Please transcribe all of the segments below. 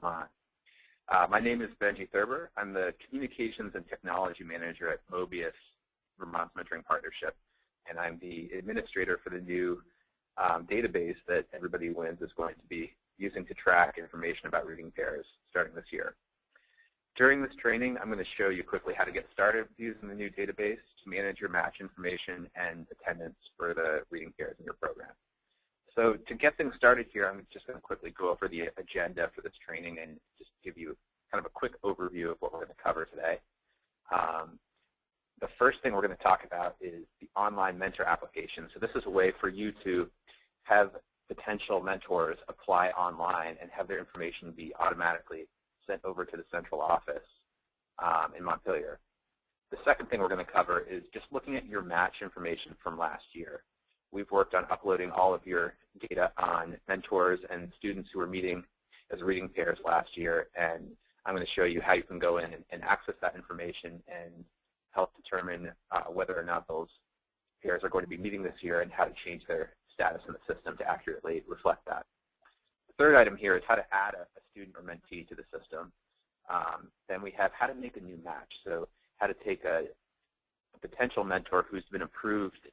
Vermont. My name is Benji Thurber. I'm the Communications and Technology Manager at Mobius, Vermont's mentoring partnership, and I'm the administrator for the new database that Everybody Wins is going to be using to track information about reading pairs starting this year. During this training, I'm going to show you quickly how to get started using the new database to manage your match information and attendance for the reading pairs in your program. So to get things started here, I'm just going to quickly go over the agenda for this training and just give you kind of a quick overview of what we're going to cover today. The first thing we're going to talk about is the online mentor application. So this is a way for you to have potential mentors apply online and have their information be automatically sent over to the central office in Montpelier. The second thing we're going to cover is just looking at your match information from last year. We've worked on uploading all of your data on mentors and students who were meeting as reading pairs last year, and I'm going to show you how you can go in and access that information and help determine whether or not those pairs are going to be meeting this year and how to change their status in the system to accurately reflect that. The third item here is how to add a student or mentee to the system. Then we have how to make a new match, so how to take a potential mentor who's been approved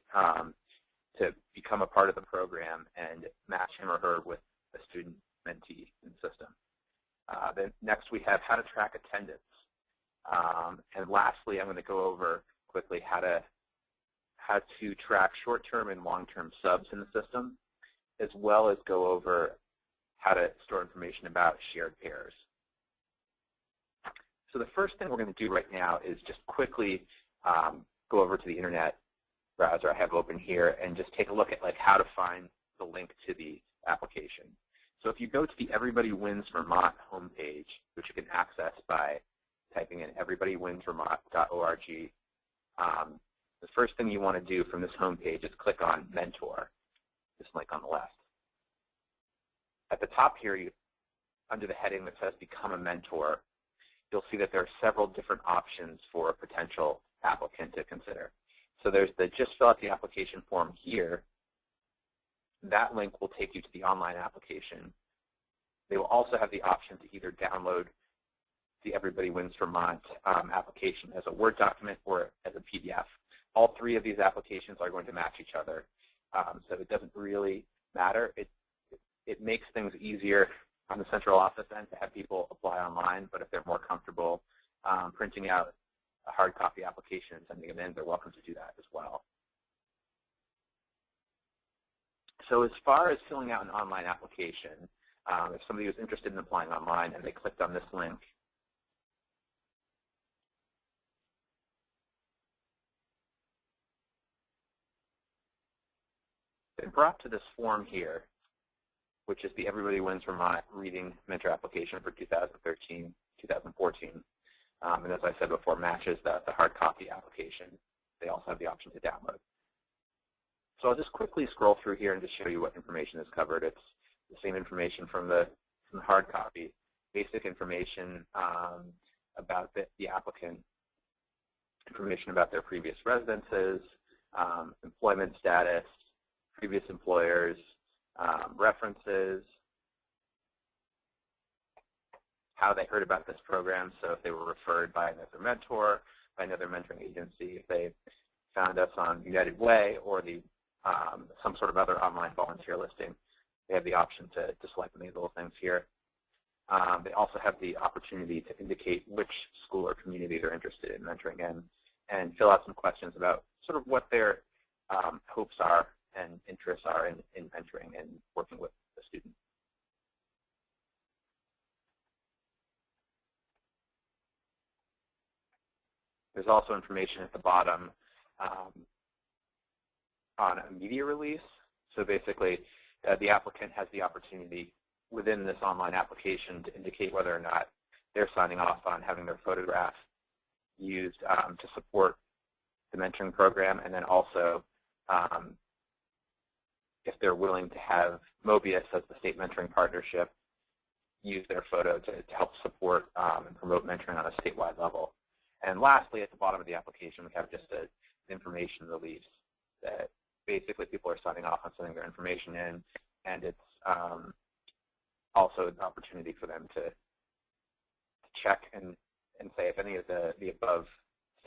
to become a part of the program and match him or her with a student mentee in the system. Then next we have how to track attendance. And lastly, I'm going to go over quickly how to track short-term and long-term subs in the system, as well as go over how to store information about shared pairs. So the first thing we're going to do right now is just quickly go over to the internet browser I have open here and just take a look at how to find the link to the application. So if you go to the Everybody Wins Vermont homepage, which you can access by typing in everybodywinsvermont.org, the first thing you want to do from this homepage is click on Mentor, this link on the left. At the top here, under the heading that says Become a Mentor, you'll see that there are several different options for a potential applicant to consider. So there's the Just Fill Out the Application form here. That link will take you to the online application. They will also have the option to either download the Everybody Wins Vermont application as a Word document or as a PDF. All three of these applications are going to match each other, so it doesn't really matter. It makes things easier on the central office end to have people apply online, but if they're more comfortable printing out a hard copy application and sending it in, they're welcome to do that as well. So as far as filling out an online application, if somebody was interested in applying online and they clicked on this link, they're brought to this form here, which is the Everybody Wins Vermont Reading Mentor application for 2013-2014. And as I said before, matches the hard copy application. They also have the option to download. So I'll just quickly scroll through here and just show you what information is covered. It's the same information from the hard copy. Basic information about the applicant, information about their previous residences, employment status, previous employers, references, how they heard about this program, so if they were referred by another mentor, by another mentoring agency, if they found us on United Way or some sort of other online volunteer listing, they have the option to select any of those things here. They also have the opportunity to indicate which school or community they're interested in mentoring in and fill out some questions about sort of what their hopes are and interests are in mentoring and working with the student. There's also information at the bottom on a media release. So basically, the applicant has the opportunity within this online application to indicate whether or not they're signing off on having their photograph used to support the mentoring program, and then also if they're willing to have Mobius as the state mentoring partnership use their photo to help support and promote mentoring on a statewide level. And lastly, at the bottom of the application, we have just an information release that basically people are signing off on sending their information in, and it's also an opportunity for them to check and say if any of the above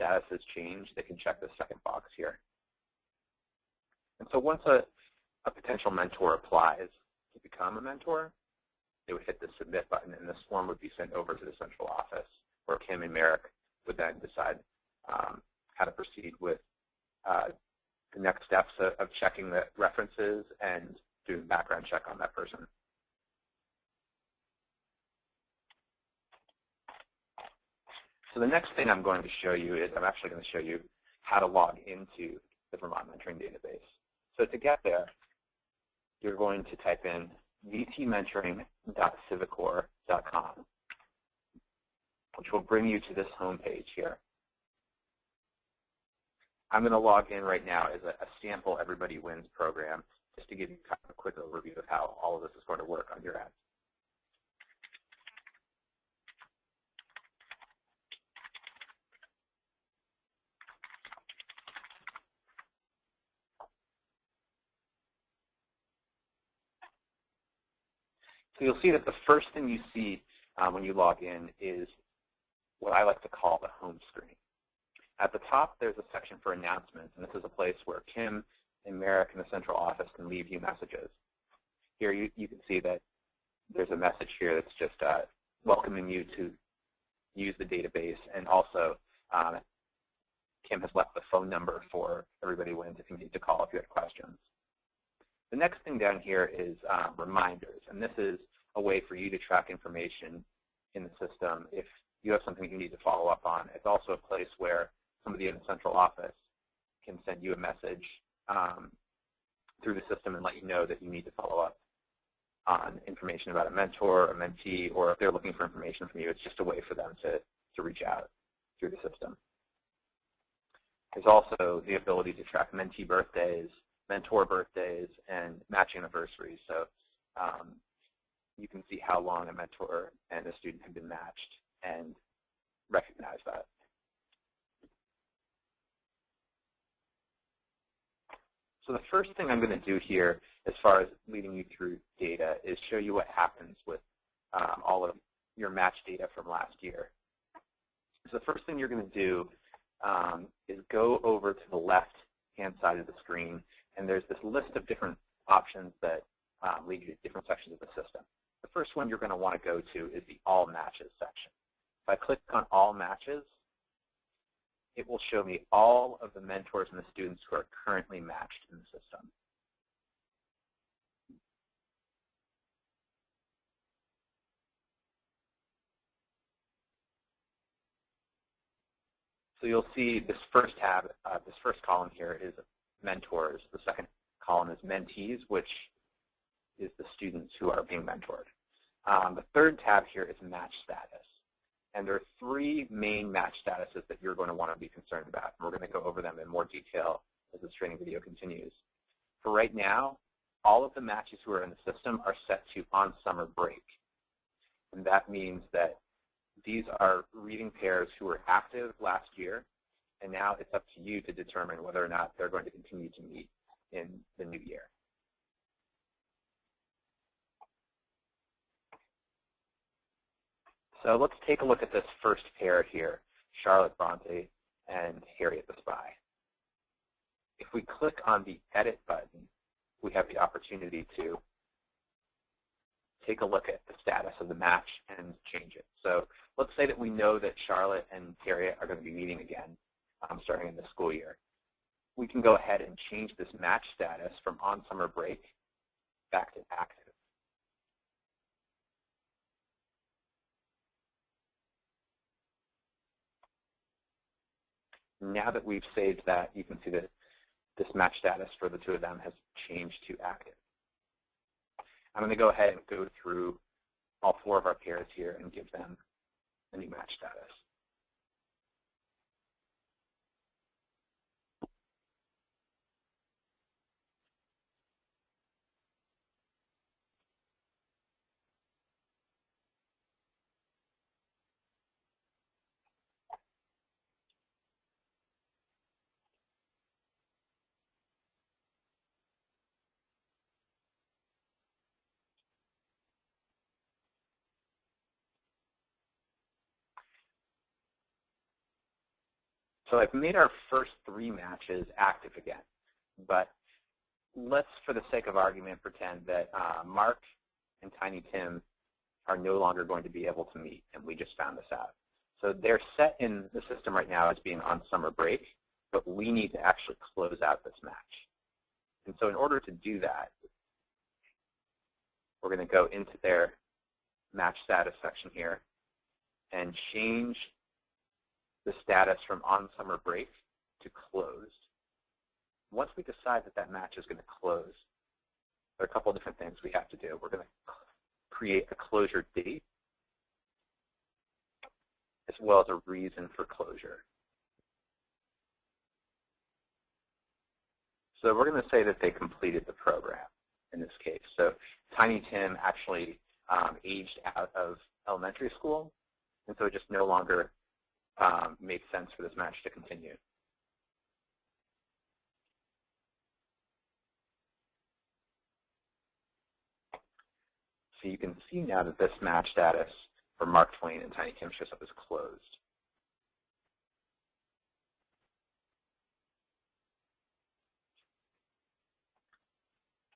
statuses change, they can check the second box here. And so once a potential mentor applies to become a mentor, they would hit the submit button, and this form would be sent over to the central office, where Kim and Merrick would then decide how to proceed with the next steps of checking the references and doing a background check on that person. So the next thing I'm going to show you is I'm actually going to show you how to log into the Vermont Mentoring Database. So to get there, you're going to type in vtmentoring.civicor.com, which will bring you to this home page here. I'm going to log in right now as a sample Everybody Wins program, just to give you kind of a quick overview of how all of this is going to work on your end. So you'll see that the first thing you see when you log in is what I like to call the home screen. At the top, there's a section for announcements, and this is a place where Kim and Merrick in the central office can leave you messages. Here you can see that there's a message here that's just welcoming you to use the database, and also Kim has left the phone number for Everybody Wins if you need to call if you have questions. The next thing down here is reminders, and this is a way for you to track information in the system if you have something you need to follow up on. It's also a place where somebody in the central office can send you a message through the system and let you know that you need to follow up on information about a mentor, a mentee, or if they're looking for information from you, it's just a way for them to reach out through the system. There's also the ability to track mentee birthdays, mentor birthdays, and match anniversaries. So you can see how long a mentor and a student have been matched and recognize that. So the first thing I'm going to do here, as far as leading you through data, is show you what happens with all of your match data from last year. So the first thing you're going to do is go over to the left-hand side of the screen, and there's this list of different options that lead you to different sections of the system. The first one you're going to want to go to is the All Matches section. If I click on All Matches, it will show me all of the mentors and the students who are currently matched in the system. So you'll see this first tab, this first column here is mentors. The second column is mentees, which is the students who are being mentored. The third tab here is match status. And there are three main match statuses that you're going to want to be concerned about. And we're going to go over them in more detail as this training video continues. For right now, all of the matches who are in the system are set to on summer break. And that means that these are reading pairs who were active last year, and now it's up to you to determine whether or not they're going to continue to meet in the new year. So let's take a look at this first pair here, Charlotte Bronte and Harriet the Spy. If we click on the Edit button, we have the opportunity to take a look at the status of the match and change it. So let's say that we know that Charlotte and Harriet are going to be meeting again starting in the school year. We can go ahead and change this match status from on summer break back to active. Now that we've saved that, you can see that this match status for the two of them has changed to active. I'm going to go ahead and go through all four of our pairs here and give them a new match status. So I've made our first 3 matches active again, but let's, for the sake of argument, pretend that Mark and Tiny Tim are no longer going to be able to meet, and we just found this out. So they're set in the system right now as being on summer break, but we need to actually close out this match. And so in order to do that, we're going to go into their match status section here and change the status from on summer break to closed. Once we decide that that match is going to close, there are a couple of different things we have to do. We're going to create a closure date as well as a reason for closure. So we're going to say that they completed the program in this case. So Tiny Tim actually aged out of elementary school, and so it just no longer makes sense for this match to continue. So you can see now that this match status for Mark Twain and Tiny Tim shows up as closed.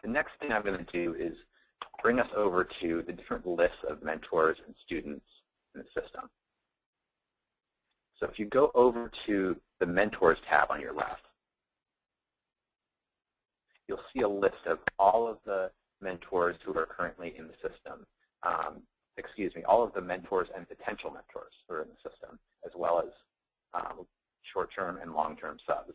The next thing I'm going to do is bring us over to the different lists of mentors and students in the system. So if you go over to the Mentors tab on your left, you'll see a list of all of the mentors who are currently in the system. Excuse me, all of the mentors and potential mentors who are in the system, as well as short-term and long-term subs.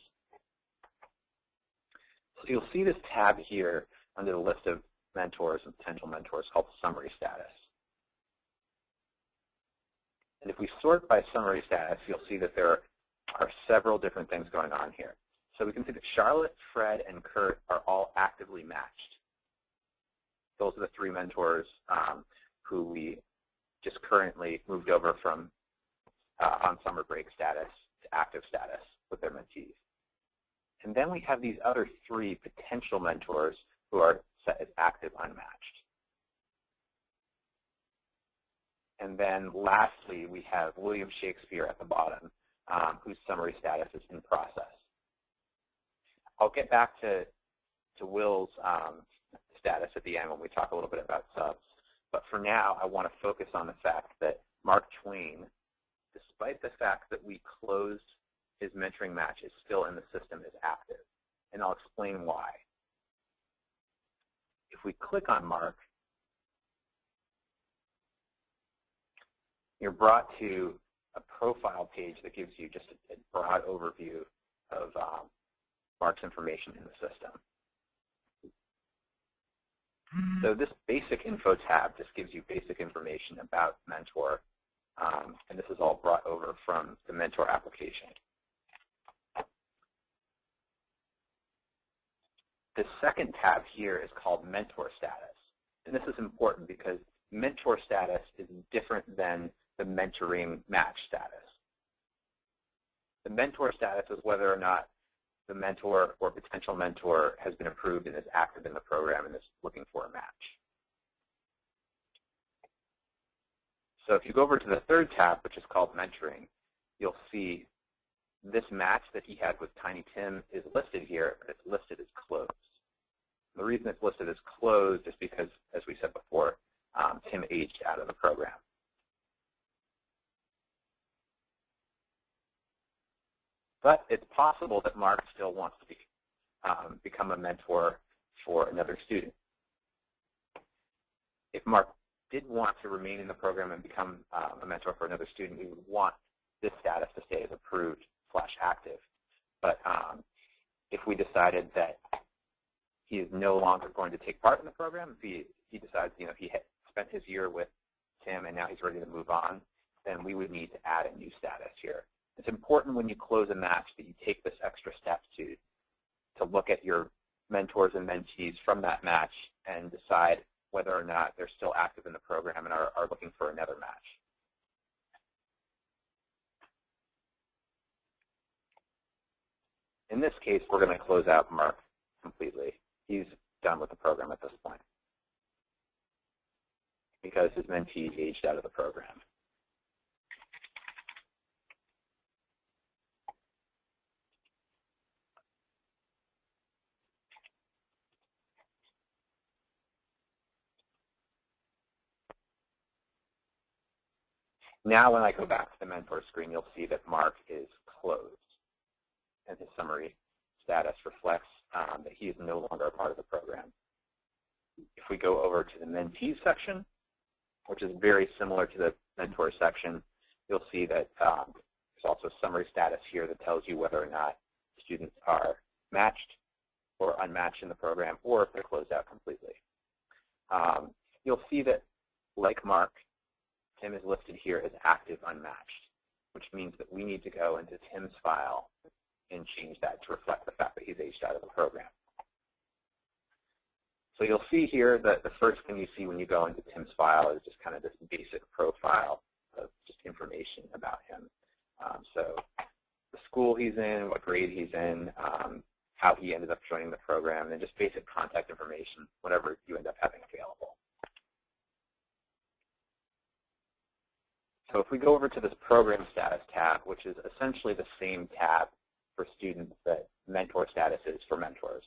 So you'll see this tab here under the list of mentors and potential mentors called Summary Status. And if we sort by summary status, you'll see that there are several different things going on here. So we can see that Charlotte, Fred, and Kurt are all actively matched. Those are the 3 mentors who we just currently moved over from on summer break status to active status with their mentees. And then we have these other 3 potential mentors who are set as active unmatched. And then lastly, we have William Shakespeare at the bottom, whose summary status is in process. I'll get back to Will's status at the end when we talk a little bit about subs. But for now, I want to focus on the fact that Mark Twain, despite the fact that we closed his mentoring match, is still in the system as active. And I'll explain why. If we click on Mark, you're brought to a profile page that gives you just a broad overview of Mark's information in the system. So this basic info tab just gives you basic information about Mentor, and this is all brought over from the Mentor application. The second tab here is called Mentor Status, and this is important because Mentor Status is different than the mentoring match status. The mentor status is whether or not the mentor or potential mentor has been approved and is active in the program and is looking for a match. So if you go over to the third tab, which is called Mentoring, you'll see this match that he had with Tiny Tim is listed here, but it's listed as closed. The reason it's listed as closed is because, as we said before, Tim aged out of the program. But it's possible that Mark still wants to become a mentor for another student. If Mark did want to remain in the program and become a mentor for another student, we would want this status to stay as approved/active. But if we decided that he is no longer going to take part in the program, if he decides, he had spent his year with Tim and now he's ready to move on, then we would need to add a new status here. It's important when you close a match that you take this extra step to look at your mentors and mentees from that match and decide whether or not they're still active in the program and are looking for another match. In this case, we're going to close out Mark completely. He's done with the program at this point because his mentee aged out of the program. Now when I go back to the mentor screen, you'll see that Mark is closed, and his summary status reflects that he is no longer a part of the program. If we go over to the mentees section, which is very similar to the mentor section, you'll see that there's also a summary status here that tells you whether or not students are matched or unmatched in the program, or if they're closed out completely. You'll see that, like Mark, Tim is listed here as active unmatched, which means that we need to go into Tim's file and change that to reflect the fact that he's aged out of the program. So you'll see here that the first thing you see when you go into Tim's file is just kind of this basic profile of just information about him. So the school he's in, what grade he's in, how he ended up joining the program, and then just basic contact information, whatever you end up having available. So if we go over to this Program Status tab, which is essentially the same tab for students that Mentor Status is for mentors,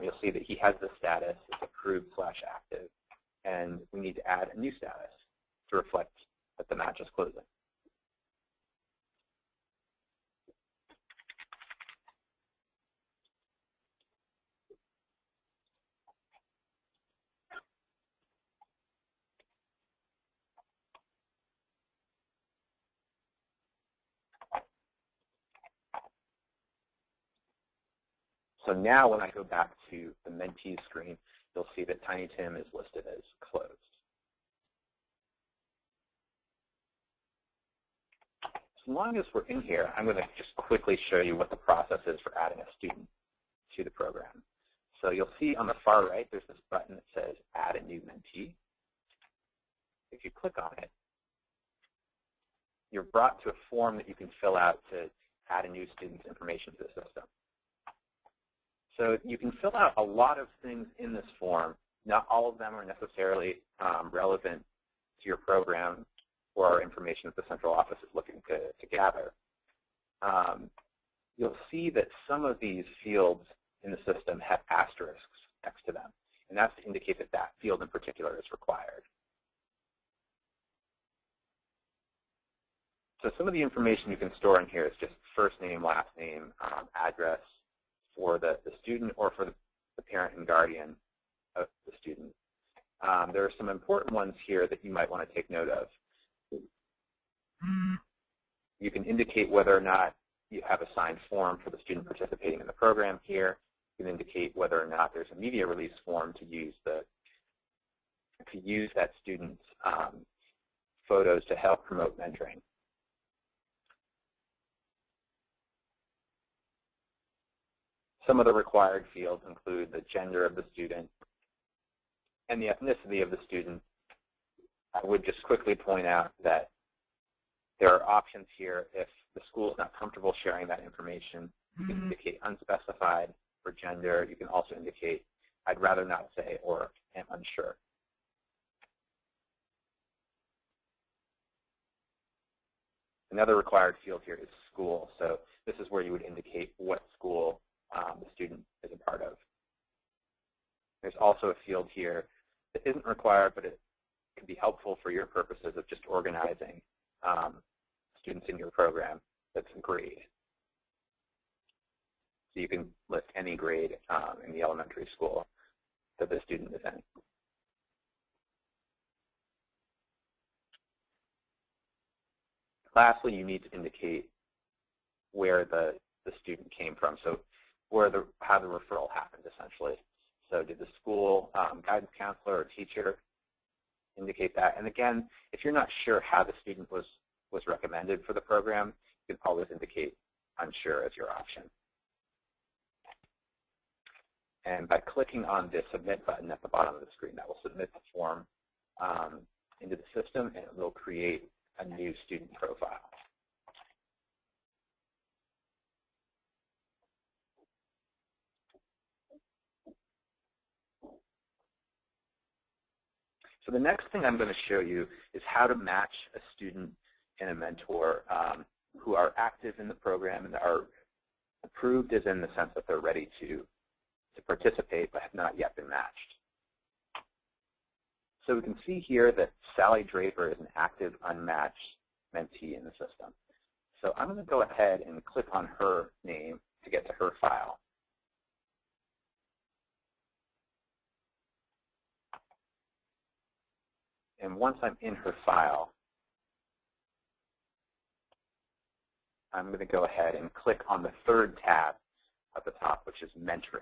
you'll see that he has the status, it's approved/active, and we need to add a new status to reflect that the match is closing. So now when I go back to the Mentee screen, you'll see that Tiny Tim is listed as closed. As long as we're in here, I'm going to just quickly show you what the process is for adding a student to the program. So you'll see on the far right, there's this button that says Add a New Mentee. If you click on it, you're brought to a form that you can fill out to add a new student's information to the system. So you can fill out a lot of things in this form. Not all of them are necessarily relevant to your program or information that the central office is looking to gather. You'll see that some of these fields in the system have asterisks next to them, and that's to indicate that that field in particular is required. So some of the information you can store in here is just first name, last name, address, for the student or for the parent and guardian of the student. There are some important ones here that you might want to take note of. You can indicate whether or not you have a signed form for the student participating in the program here. You can indicate whether or not there's a media release form to use that student's photos to help promote mentoring. Some of the required fields include the gender of the student and the ethnicity of the student. I would just quickly point out that there are options here. If the school is not comfortable sharing that information, you can indicate unspecified for gender. You can also indicate I'd rather not say or am unsure. Another required field here is school. So this is where you would indicate what school the student is a part of. There's also a field here that isn't required, but it can be helpful for your purposes of just organizing students in your program. That's a grade. So you can list any grade in the elementary school that the student is in. Lastly, you need to indicate where the student came from. So how the referral happened, essentially. So did the school guidance counselor or teacher indicate that? And again, if you're not sure how the student was recommended for the program, you can always indicate unsure as your option. And by clicking on the Submit button at the bottom of the screen, that will submit the form into the system, and it will create a new student profile. So the next thing I'm going to show you is how to match a student and a mentor who are active in the program and are approved, as in the sense that they're ready to participate but have not yet been matched. So we can see here that Sally Draper is an active unmatched mentee in the system. So I'm going to go ahead and click on her name to get to her file. And once I'm in her file, I'm going to go ahead and click on the third tab at the top, which is Mentoring.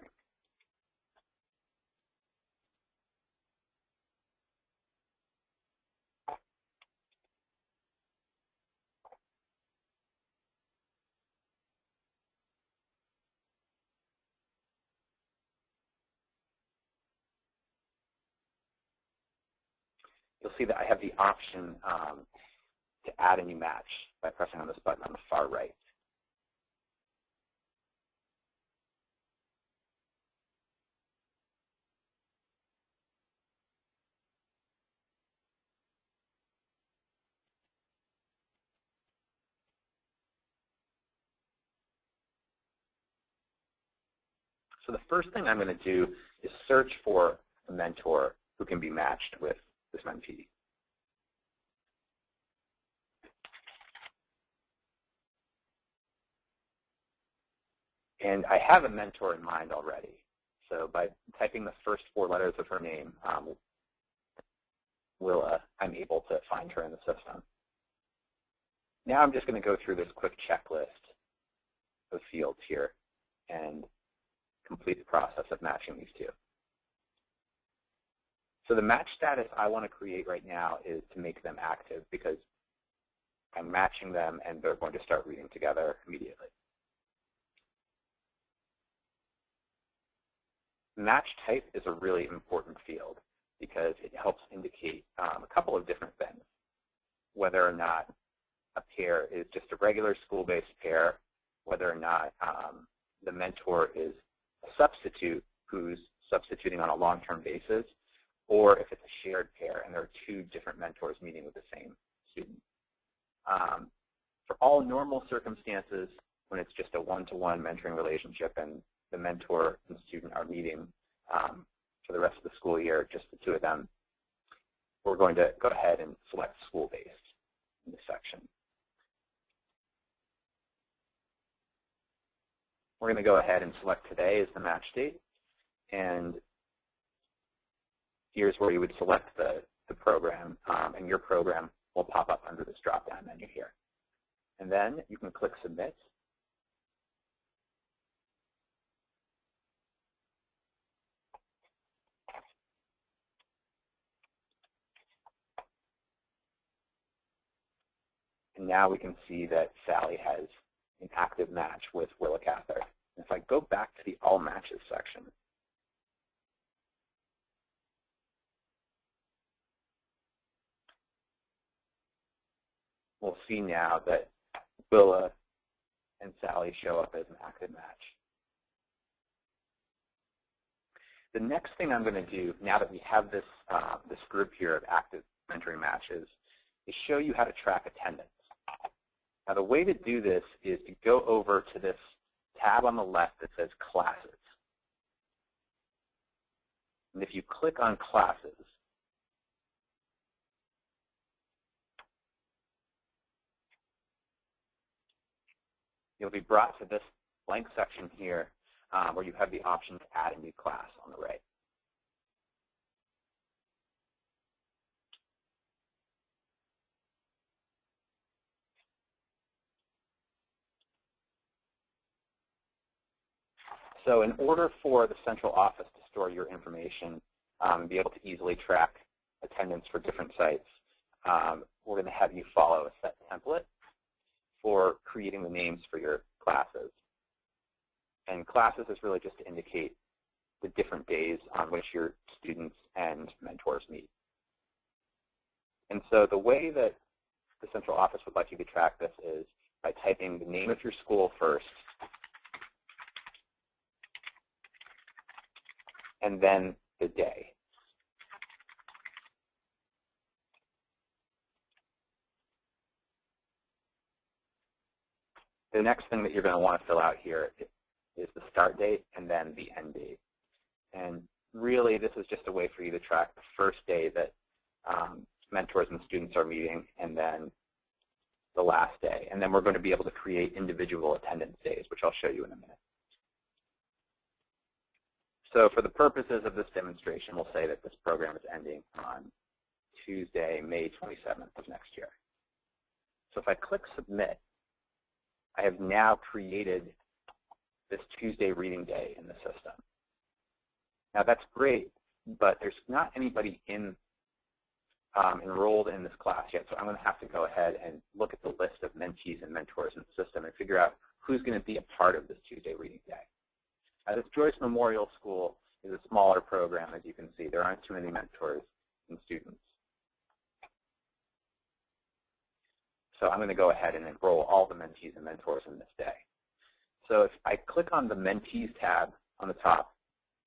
You'll see that I have the option to add a new match by pressing on this button on the far right. So the first thing I'm going to do is search for a mentor who can be matched with this mentee. And I have a mentor in mind already. So by typing the first 4 letters of her name, I'm able to find her in the system. Now I'm just going to go through this quick checklist of fields here and complete the process of matching these two. So the match status I want to create right now is to make them active because I'm matching them and they're going to start reading together immediately. Match type is a really important field because it helps indicate a couple of different things, whether or not a pair is just a regular school-based pair, whether or not the mentor is a substitute who's substituting on a long-term basis, or if it's a shared pair and there are 2 different mentors meeting with the same student. For all normal circumstances, when it's just a one-to-one mentoring relationship and the mentor and student are meeting for the rest of the school year, just the 2 of them, we're going to go ahead and select school-based in this section. We're going to go ahead and select today as the match date, and here's where you would select the program, and your program will pop up under this drop-down menu here. And then you can click Submit. And now we can see that Sally has an active match with Willa Cather. If I go back to the All Matches section, we'll see now that Willa and Sally show up as an active match. The next thing I'm going to do, now that we have this, this group here of active mentoring matches, is show you how to track attendance. Now the way to do this is to go over to this tab on the left that says Classes. And if you click on Classes, you'll be brought to this blank section here where you have the option to add a new class on the right. So in order for the central office to store your information and be able to easily track attendance for different sites, we're going to have you follow a set template for creating the names for your classes. And classes is really just to indicate the different days on which your students and mentors meet. And so the way that the central office would like you to track this is by typing the name of your school first, and then the day. The next thing that you're going to want to fill out here is the start date and then the end date. And really, this is just a way for you to track the first day that mentors and students are meeting, and then the last day. And then we're going to be able to create individual attendance days, which I'll show you in a minute. So for the purposes of this demonstration, we'll say that this program is ending on Tuesday, May 27th of next year. So if I click Submit, I have now created this Tuesday reading day in the system. Now that's great, but there's not anybody enrolled in this class yet, so I'm going to have to go ahead and look at the list of mentees and mentors in the system and figure out who's going to be a part of this Tuesday reading day. This Joyce Memorial School is a smaller program, as you can see. There aren't too many mentors and students. So I'm going to go ahead and enroll all the mentees and mentors in this day. So if I click on the Mentees tab on the top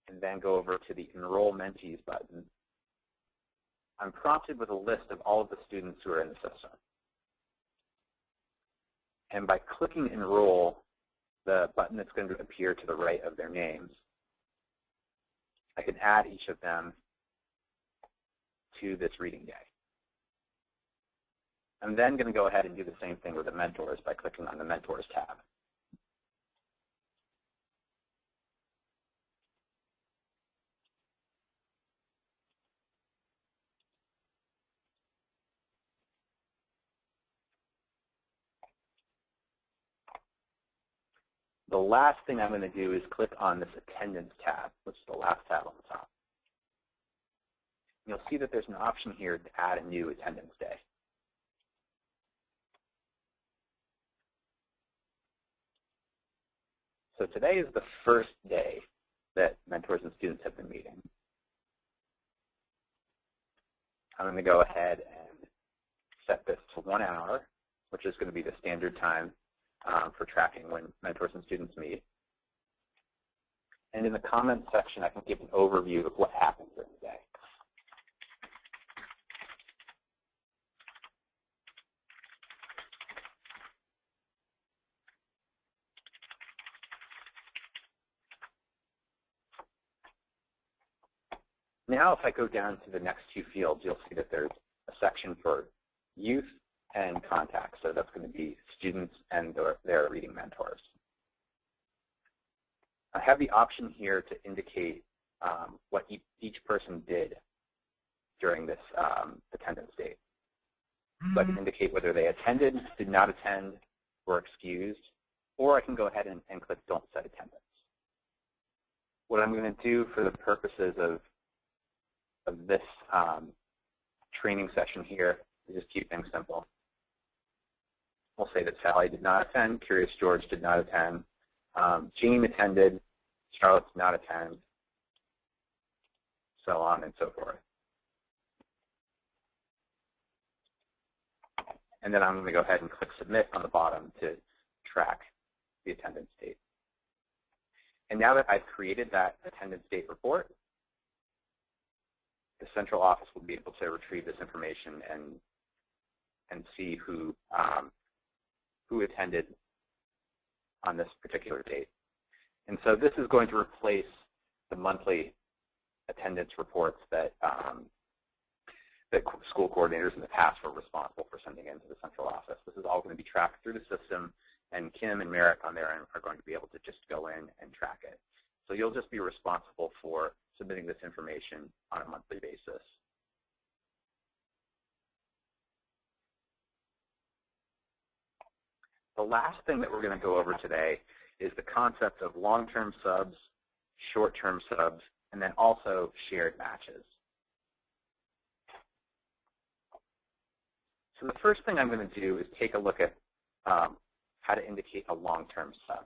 and then go over to the Enroll Mentees button, I'm prompted with a list of all of the students who are in the system. And by clicking Enroll, the button that's going to appear to the right of their names, I can add each of them to this reading day. I'm then going to go ahead and do the same thing with the mentors by clicking on the Mentors tab. The last thing I'm going to do is click on this Attendance tab, which is the last tab on the top. You'll see that there's an option here to add a new attendance day. So today is the first day that mentors and students have been meeting. I'm going to go ahead and set this to 1 hour, which is going to be the standard time for tracking when mentors and students meet. And in the comments section, I can give an overview of what happened during the day. Now if I go down to the next two fields, you'll see that there's a section for youth and contacts. So that's going to be students and their reading mentors. I have the option here to indicate what each person did during this attendance date. So I can indicate whether they attended, did not attend, were excused, or I can go ahead and click Don't Set Attendance. What I'm going to do for the purposes of this training session here is just keep things simple. We'll say that Sally did not attend, Curious George did not attend, Jean attended, Charlotte did not attend, so on and so forth. And then I'm going to go ahead and click Submit on the bottom to track the attendance date. And now that I've created that attendance date report, the central office will be able to retrieve this information and see who attended on this particular date. And so this is going to replace the monthly attendance reports that that school coordinators in the past were responsible for sending into the central office. This is all going to be tracked through the system, and Kim and Merrick on their end are going to be able to just go in and track it. So you'll just be responsible for submitting this information on a monthly basis. The last thing that we're going to go over today is the concept of long-term subs, short-term subs, and then also shared matches. So the first thing I'm going to do is take a look at how to indicate a long-term sub.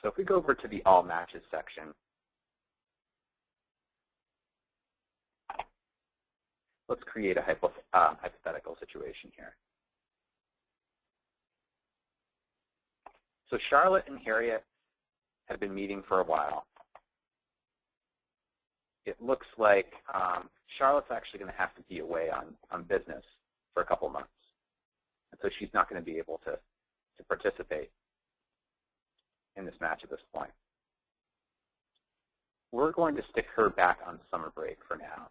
So if we go over to the All Matches section, let's create a hypothetical situation here. So Charlotte and Harriet have been meeting for a while. It looks like Charlotte's actually going to have to be away on business for a couple months. And so she's not going to be able to participate in this match at this point. We're going to stick her back on summer break for now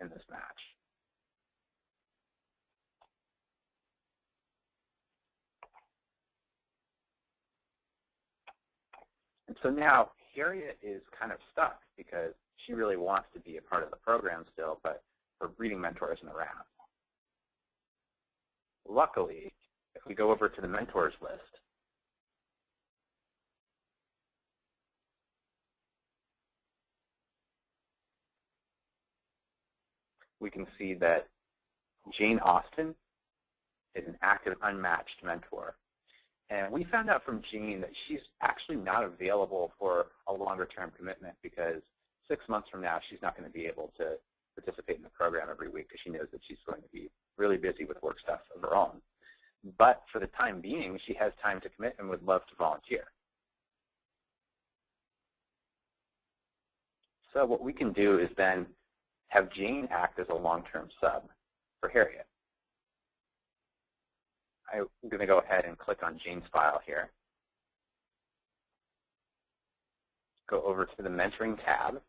in this match. So now Harriet is kind of stuck because she really wants to be a part of the program still, but her reading mentor isn't around. Luckily, if we go over to the mentors list, we can see that Jane Austen is an active unmatched mentor. And we found out from Jane that she's actually not available for a longer-term commitment because 6 months from now, she's not going to be able to participate in the program every week because she knows that she's going to be really busy with work stuff of her own. But for the time being, she has time to commit and would love to volunteer. So what we can do is then have Jane act as a long-term sub for Harriet. I'm going to go ahead and click on Jane's file here. Go over to the Mentoring tab.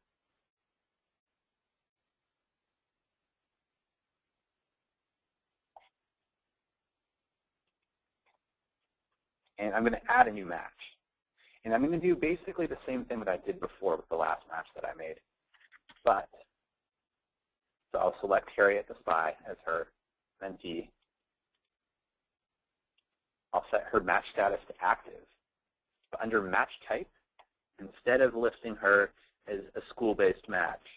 And I'm going to add a new match. And I'm going to do basically the same thing that I did before with the last match that I made. But, so I'll select Harriet the Spy as her mentee. I'll set her match status to active. But under match type, instead of listing her as a school-based match,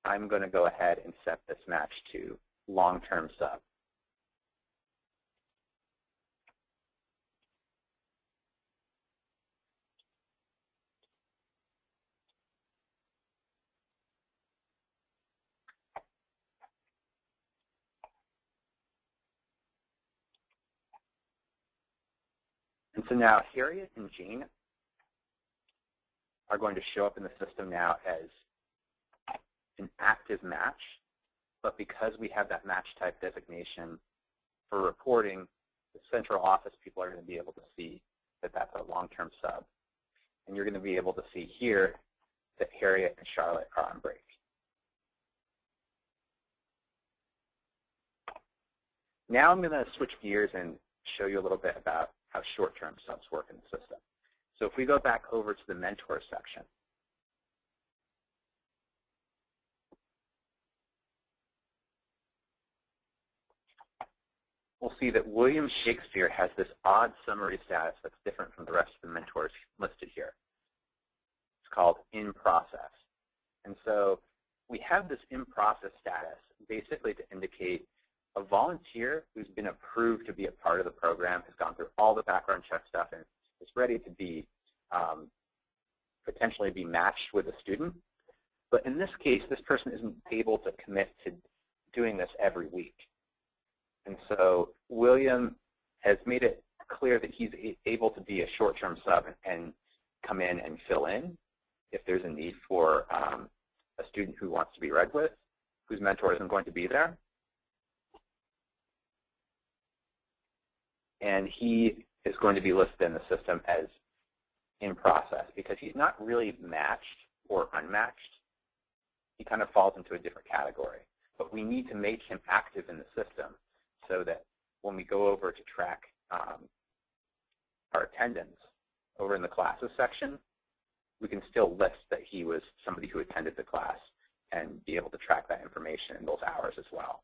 I'm going to go ahead and set this match to long-term sub. And so now Harriet and Jane are going to show up in the system now as an active match, but because we have that match type designation for reporting, the central office people are going to be able to see that that's a long-term sub. And you're going to be able to see here that Harriet and Charlotte are on break. Now I'm going to switch gears and show you a little bit about how short-term subs work in the system. So if we go back over to the mentor section, we'll see that William Shakespeare has this odd summary status that's different from the rest of the mentors listed here. It's called in process. And so we have this in process status basically to indicate a volunteer who's been approved to be a part of the program, has gone through all the background check stuff, and is ready to be potentially be matched with a student. But in this case, this person isn't able to commit to doing this every week. And so William has made it clear that he's able to be a short-term sub and come in and fill in if there's a need for a student who wants to be read with, whose mentor isn't going to be there. And he is going to be listed in the system as in process because he's not really matched or unmatched. He kind of falls into a different category. But we need to make him active in the system so that when we go over to track our attendance over in the classes section, we can still list that he was somebody who attended the class and be able to track that information in those hours as well.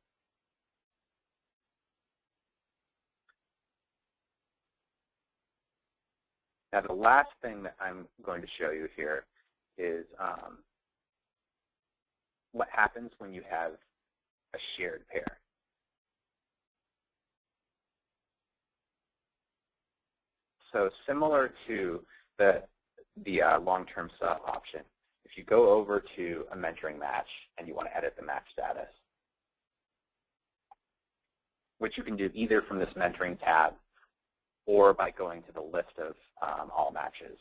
Now, the last thing that I'm going to show you here is what happens when you have a shared pair. So similar to the long-term sub option, if you go over to a mentoring match and you want to edit the match status, which you can do either from this mentoring tab or by going to the list of all matches.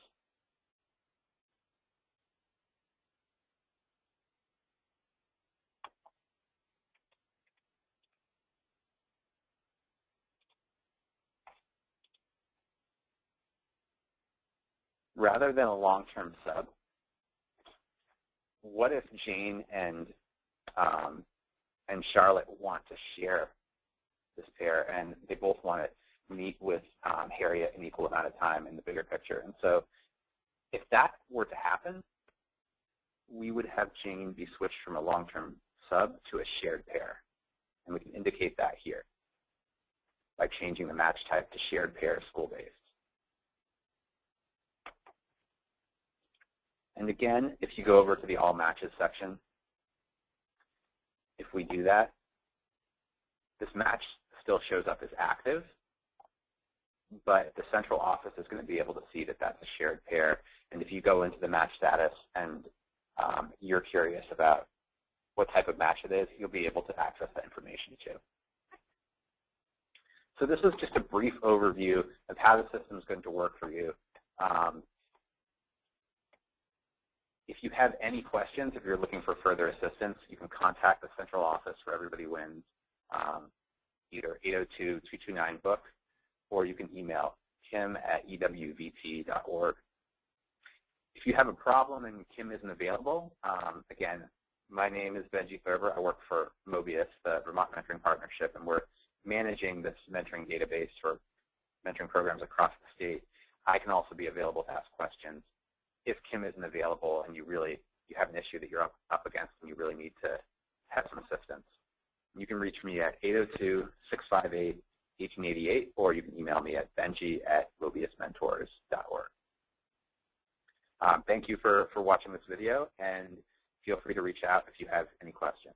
Rather than a long-term sub, what if Jane and Charlotte want to share this pair and they both want to meet with Harriet an equal amount of time in the bigger picture? And so If that were to happen, we would have Jane be switched from a long-term sub to a shared pair. And we can indicate that here by changing the match type to shared pair school-based. And again, if you go over to the All Matches section, if we do that, this match still shows up as active, but the central office is going to be able to see that that's a shared pair. And if you go into the match status and you're curious about what type of match it is, you'll be able to access that information too. So this is just a brief overview of how the system is going to work for you. If you have any questions, if you're looking for further assistance, you can contact the central office for Everybody Wins, either 802-229-BOOK, or you can email kim@ewvt.org. If you have a problem and Kim isn't available, again, my name is Benji Thurber. I work for Mobius, the Vermont Mentoring Partnership, and we're managing this mentoring database for mentoring programs across the state. I can also be available to ask questions. If Kim isn't available and you have an issue that you're up against and you really need to have some assistance, you can reach me at 802-658-1888, or you can email me at benji@mobiusmentors.org. Thank you for watching this video, and feel free to reach out if you have any questions.